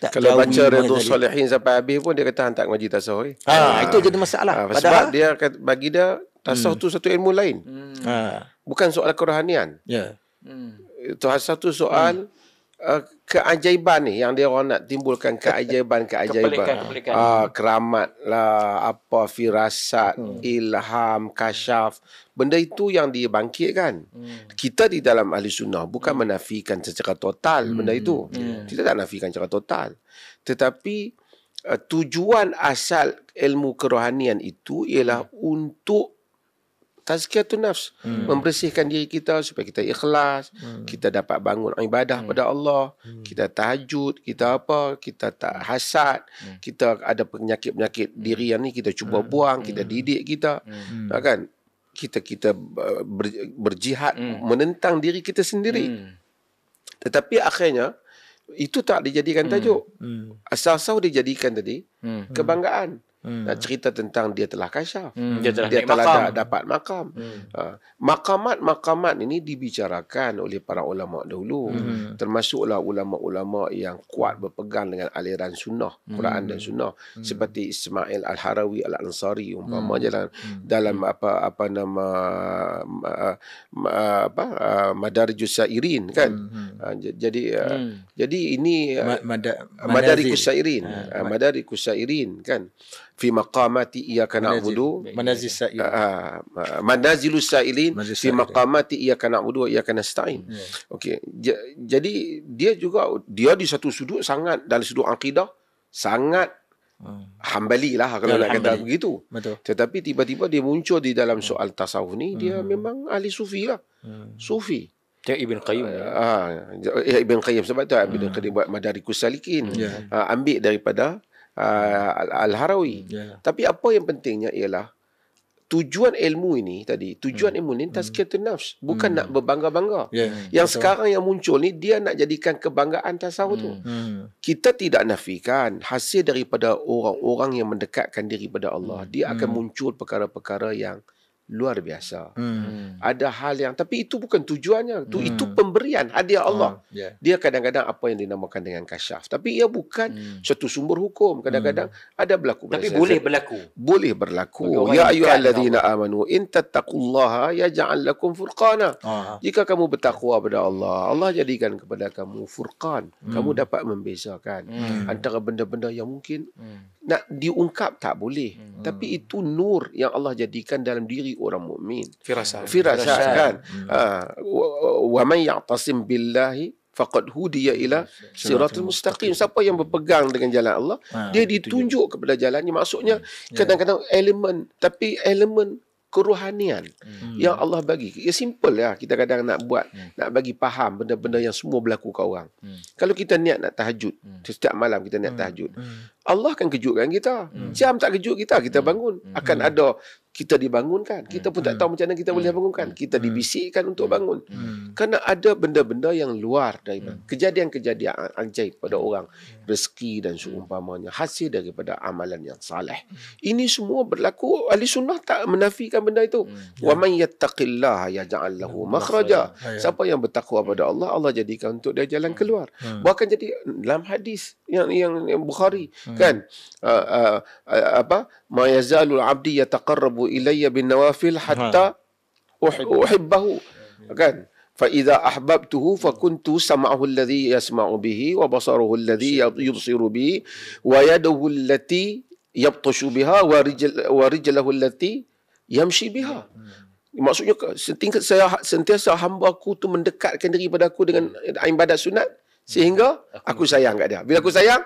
Tak Kalau jawi baca Riyadhus tadi. Shalihin sampai habis pun dia kata tak ngaji tasawuf. Itu jadi masalah. Sebab Padahal dia bagi dia tasawuf tu satu ilmu lain. Bukan soal kerohanian. ya. Itu satu soal keajaiban ni yang dia orang nak timbulkan keajaiban. Kepelikan. Keramat lah, apa firasat, ilham, kasyaf. Benda itu yang dibangkitkan. Kita di dalam ahli sunnah bukan menafikan secara total benda itu. Kita tak nafikan secara total. Tetapi tujuan asal ilmu kerohanian itu ialah untuk tazkiyatun nafs, membersihkan diri kita supaya kita ikhlas, kita dapat bangun ibadah pada Allah, kita tahajud, kita tak hasad, kita ada penyakit-penyakit diri yang ni kita cuba buang, kita didik kita, kan? Kita berjihad menentang diri kita sendiri. Tetapi akhirnya itu tak dijadikan tajuk. Asal-asal dijadikan tadi kebanggaan. Nak cerita tentang dia telah kasyaf, dia telah dapat makam. Makamat ini dibicarakan oleh para ulama dahulu, termasuklah ulama-ulama yang kuat berpegang dengan aliran sunnah, Quran dan sunnah, seperti Ismail Al-Harawi Al-Ansari umpama dalam Madarijus Sairin kan. Jadi ini Madarikus Sairin, Madarikus Sairin kan, fi maqamati iyyaka na'budu manazilus sa'ilin fi maqamati iyyaka na'budu wa iyyaka nasta'in. Okey, jadi dia di satu sudut sangat, dalam sudut akidah sangat Hambali lah kalau nak kata begitu. Betul. Tetapi tiba-tiba dia muncul di dalam soal tasawuf ni, dia memang ahli sufi lah. Sufi. Ibn Qayyim. Ibn Qayyim, sebab tu Ibn Qayyim buat Madarikus Salikin. Ambil daripada Al-Harawi. Tapi apa yang pentingnya ialah tujuan ilmu ini tadi, ilmu ni tazkiyatun nafs, bukan nak berbangga-bangga. Yang sekarang yang muncul ni, dia nak jadikan kebanggaan tasawuf tu. Kita tidak nafikan hasil daripada orang-orang yang mendekatkan diri pada Allah, dia akan muncul perkara-perkara yang luar biasa. Ada hal yang, tapi itu bukan tujuannya. Itu pemberian hadiah Allah. Dia kadang-kadang apa yang dinamakan dengan kasyaf. Tapi ia bukan suatu sumber hukum. Kadang-kadang ada berlaku. Tapi boleh berlaku. Boleh berlaku. Ya ayyuhallazina amanu in tattaqullaha yaj'al lakum furqana. Jika kamu bertakwa pada Allah, Allah jadikan kepada kamu furqan. Kamu dapat membezakan antara benda-benda yang mungkin nak diungkap tak boleh. Tapi itu nur yang Allah jadikan dalam diri orang mukmin. Firasat kan. Wa man ya'tasim billahi faqad hudiya ila siratal mustaqim. Siapa yang berpegang dengan jalan Allah, dia ditunjuk kepada jalannya. Maksudnya kadang-kadang elemen kerohanian yang Allah bagi. Ya simple lah. Kita kadang nak bagi faham benda-benda yang semua berlaku kat orang. Kalau kita niat nak tahajud, setiap malam kita niat tahajud, Allah akan kejutkan kita. Jam tak kejut kita bangun. Akan ada kita dibangunkan. Kita pun tak tahu macam mana kita boleh bangunkan. Kita dibisikkan untuk bangun. Kerana ada benda-benda yang luar daripada kejadian-kejadian ajaib pada orang, rezeki dan seumpamanya, hasil daripada amalan yang saleh. Ini semua berlaku. Ahli sunnah tak menafikan benda itu. Wa man yattaqillaha yaj'al lahu makhraja. Siapa yang bertakwa pada Allah, Allah jadikan untuk dia jalan keluar. Bahkan jadi dalam hadis yang Bukhari kan, ma yazalul abdi yataqarrabu ilayya bin nawafil hatta uhibbahu kan, fa idza ahbabtuhu fa kuntu sam'ahu alladhi yasma'u bihi wa basaruhu alladhi yubsiru bihi wa yaduhu allati yabtashu biha wa rijluhu allati yamshi biha. Maksudnya sentiasa hamba aku tu mendekatkan diri pada aku dengan ibadat sunat sehingga aku sayang kat dia. Bila aku sayang,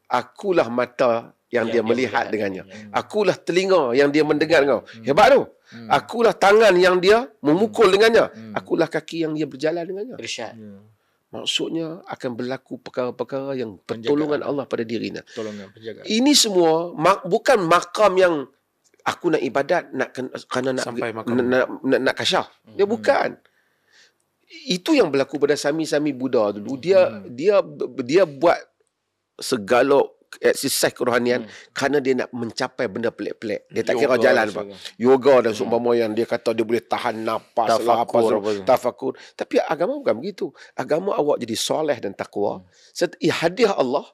akulah mata yang dia melihat dengannya. Akulah telinga yang dia mendengar dengan. Hebat tu. Akulah tangan yang dia memukul dengannya. Akulah kaki yang dia berjalan dengannya. Irsyad. Maksudnya akan berlaku perkara-perkara yang pertolongan Allah pada dirinya. Penjagaan. Ini semua bukan makam yang aku nak ibadat kerana nak kasyaf. Dia bukan. Itu yang berlaku pada sami-sami Buddha dulu. Dia buat segala exercise kerohanian kerana dia nak mencapai benda pelik-pelik. Dia tak kira jalan apa. Yoga dan seumpama yang dia kata dia boleh tahan nafas, tafakur. Tapi agama bukan begitu. Agama awak jadi soleh dan takwa. Hadiah Allah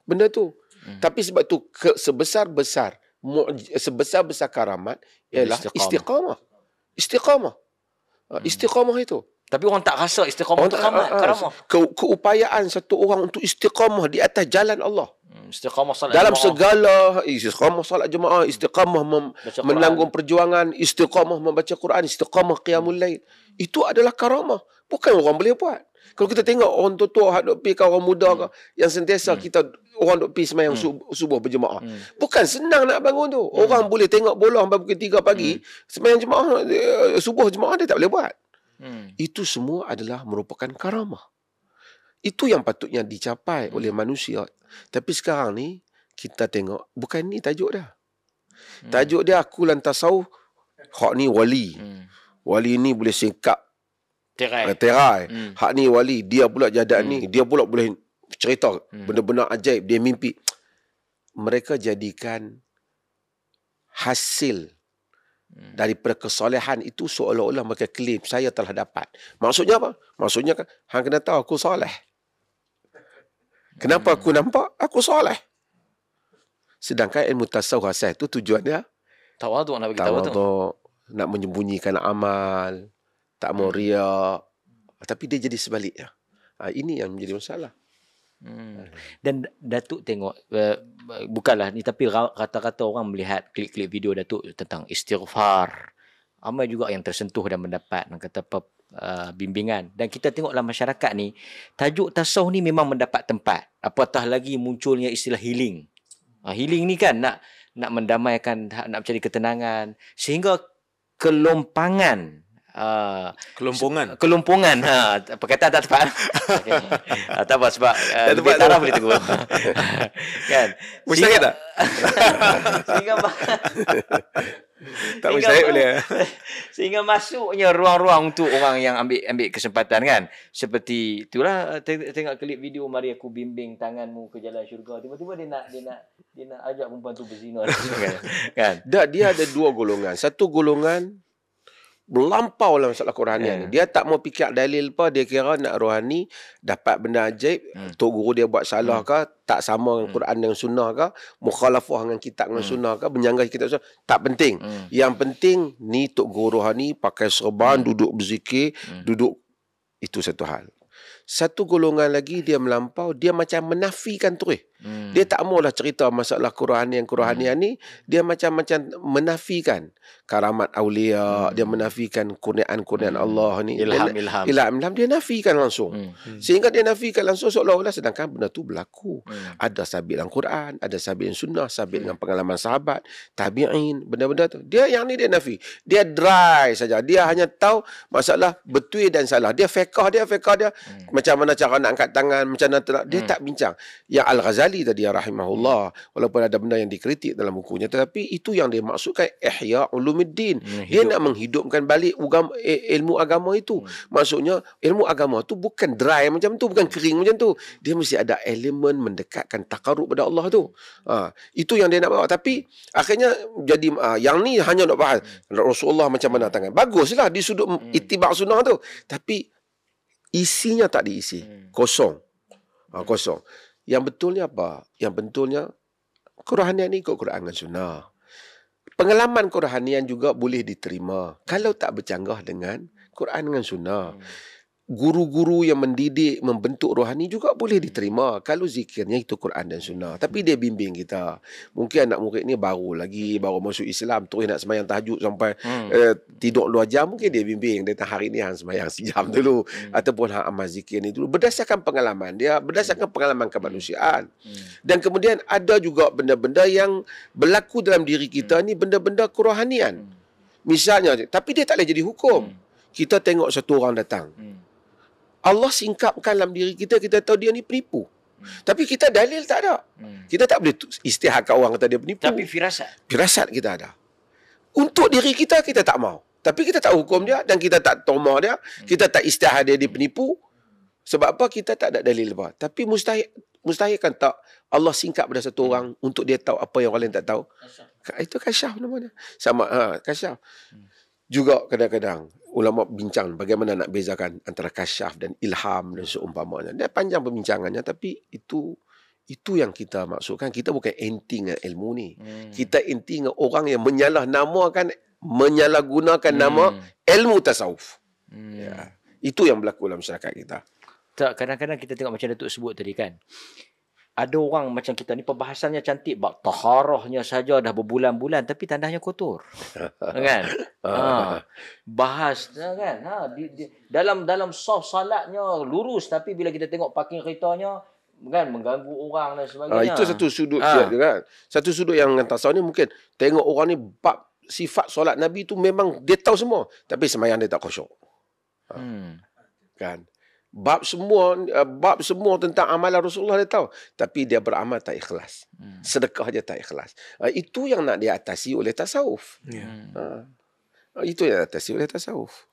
benda tu. Tapi sebab tu sebesar-besar karamat ialah istiqamah. Istiqamah. Istiqamah itu. Tapi orang tak rasa istiqamah tu karamah. Keupayaan satu orang untuk istiqamah di atas jalan Allah. Istiqamah salat Dalam jemaah. segala istiqamah solat jemaah, istiqamah menanggung perjuangan, istiqamah membaca Quran, istiqamah qiyamul lail. Itu adalah karamah. Bukan orang boleh buat. Kalau kita tengok orang tua hak duk pi ke orang muda ke yang sentiasa kita orang duk pi sembahyang subuh berjemaah. Bukan senang nak bangun tu. Orang boleh tengok bola sampai pukul 3 pagi, sembahyang jemaah subuh jemaah dia tak boleh buat. Itu semua adalah merupakan karamah. Itu yang patutnya dicapai oleh manusia. Tapi sekarang ni kita tengok bukan ni tajuk dah. Tajuk dia aku lantas tahu hak ni wali. Wali ni boleh singkap terai. Hak ni wali, dia pula jadat ni, dia pula boleh cerita benda-benda ajaib, dia mimpi. Mereka jadikan hasil daripada kesolehan itu seolah-olah mereka klaim saya telah dapat. Maksudnya apa? Maksudnya kan hang kena tahu aku soleh. Kenapa aku nampak aku soleh? Sedangkan ilmu tasawuf asal itu tujuan dia Tawaduk nak bagi tahu tu. Nak menyembunyikan amal, tak mau riak. Tapi dia jadi sebaliknya. Ini yang menjadi masalah. Dan Datuk tengok bukanlah ni, tapi rata-rata orang melihat klip-klip video Datuk tentang istighfar. Ramai juga yang tersentuh dan mendapat kata bimbingan. Dan kita tengok dalam masyarakat ni, tajuk tasawuf ni memang mendapat tempat. Apatah lagi munculnya istilah healing. Healing ni kan nak mendamaikan, nak mencari ketenangan, sehingga kelompangan kelumpungan perkataan tak tepat. Okay. Tak apa sebab lebih taraf boleh tegur. Kan Mustahil tak? Sehingga Tak mustahil boleh. Sehingga masuknya ruang-ruang untuk orang yang ambil kesempatan kan. Seperti itulah, tengok klip video mari aku bimbing tanganmu ke jalan syurga. Tiba-tiba dia nak ajak perempuan tu berzina kan. Dia ada dua golongan. Satu golongan melampau dalam masalah kerohanian. Dia tak mau fikir dalil apa, dia kira nak rohani dapat benda ajaib, tok guru dia buat salah ke, tak sama dengan Quran dengan sunnah ke, mukhalafah dengan kitab dengan sunnah ke, menyanggah kitab sunnah, tak penting. Yang penting ni tok guru rohani pakai serban, duduk berzikir, duduk, itu satu hal. Satu golongan lagi dia melampau, dia macam menafikan terus. Dia tak maulah cerita masalah kerohanian ni, dia macam-macam menafikan karamat awliya, dia menafikan kurniaan Allah ni, ilham dia nafikan langsung. Sehingga dia nafikan langsung seolah-olah sedangkan benda tu berlaku. Ada sabit dalam Quran, ada sabit dalam sunnah, sabit dengan pengalaman sahabat, tabi'in, benda-benda tu. Dia yang ni dia nafi. Dia dry saja. Dia hanya tahu masalah betul dan salah. Dia fiqh dia macam mana cara nak angkat tangan, macam mana dia tak bincang. Yang Al-Ghazali tadi rahimahullah, walaupun ada benda yang dikritik dalam bukunya, tetapi itu yang dia maksudkan Ihya Ulumuddin. Dia nak menghidupkan balik ilmu agama itu. Maksudnya ilmu agama tu bukan dry macam tu, bukan kering macam tu. Dia mesti ada elemen mendekatkan takarub pada Allah tu. Itu yang dia nak bawa. Tapi akhirnya jadi yang ni hanya nak bahas Rasulullah macam mana tangan. Baguslah di sudut ittiba' sunnah tu. Tapi isinya tak diisi. Kosong. Kosong. Yang betulnya apa? Yang betulnya kerohanian ni ikut Quran dan sunnah. Pengalaman kerohanian juga boleh diterima kalau tak bercanggah dengan Quran dan sunnah. Guru-guru yang mendidik, membentuk rohani juga boleh diterima kalau zikirnya itu Quran dan sunnah. Tapi dia bimbing kita. Mungkin anak murid ni baru masuk Islam, terus nak sembahyang tahajud sampai tidur 2 jam, mungkin dia bimbing. Dia hari ni hang sembahyang sejam dulu, ataupun hang amal zikir ni dulu. Berdasarkan pengalaman dia, berdasarkan pengalaman kemanusiaan. Dan kemudian ada juga benda-benda yang berlaku dalam diri kita ni, benda-benda kerohanian. Misalnya, tapi dia tak boleh jadi hukum. Kita tengok satu orang datang. Allah singkapkan dalam diri kita, kita tahu dia ni penipu. Tapi kita dalil tak ada. Kita tak boleh istihad kat orang kata dia penipu. Tapi firasat kita ada. Untuk diri kita, kita tak mau. Tapi kita tak hukum dia dan kita tak tomah dia. Kita tak istihad dia penipu. Sebab apa? Kita tak ada dalil apa. Tapi mustahil kan tak Allah singkap pada satu orang untuk dia tahu apa yang orang lain tak tahu. Itu kasyaf namanya. Sama kasyaf. Juga kadang-kadang ulama bincang bagaimana nak bezakan antara kasyaf dan ilham dan seumpamanya. Dia panjang perbincangannya, tapi itu Itu yang kita maksudkan. Kita bukan anti dengan ilmu ni. Kita anti dengan orang yang menyalahgunakan nama ilmu tasawuf. Ya. Itu yang berlaku dalam masyarakat kita. Tak, kadang-kadang kita tengok macam Datuk sebut tadi kan. Ada orang macam kita ni perbahasannya cantik, bab taharahnya saja dah berbulan-bulan tapi tandanya kotor. Kan? Bahas kan. Dalam soft salatnya lurus tapi bila kita tengok parking keretanya kan mengganggu orang dan sebagainya. Itu satu sudut dia kan. Satu sudut yang tasawuf ni mungkin tengok orang ni bab sifat solat Nabi tu memang dia tahu semua tapi sembahyang dia tak khusyuk. Kan? Bab semua tentang amalan Rasulullah dia tahu tapi dia beramal tak ikhlas. Sedekah dia tak ikhlas. Itu yang nak diatasi oleh tasawuf. Itu yang diatasi oleh tasawuf.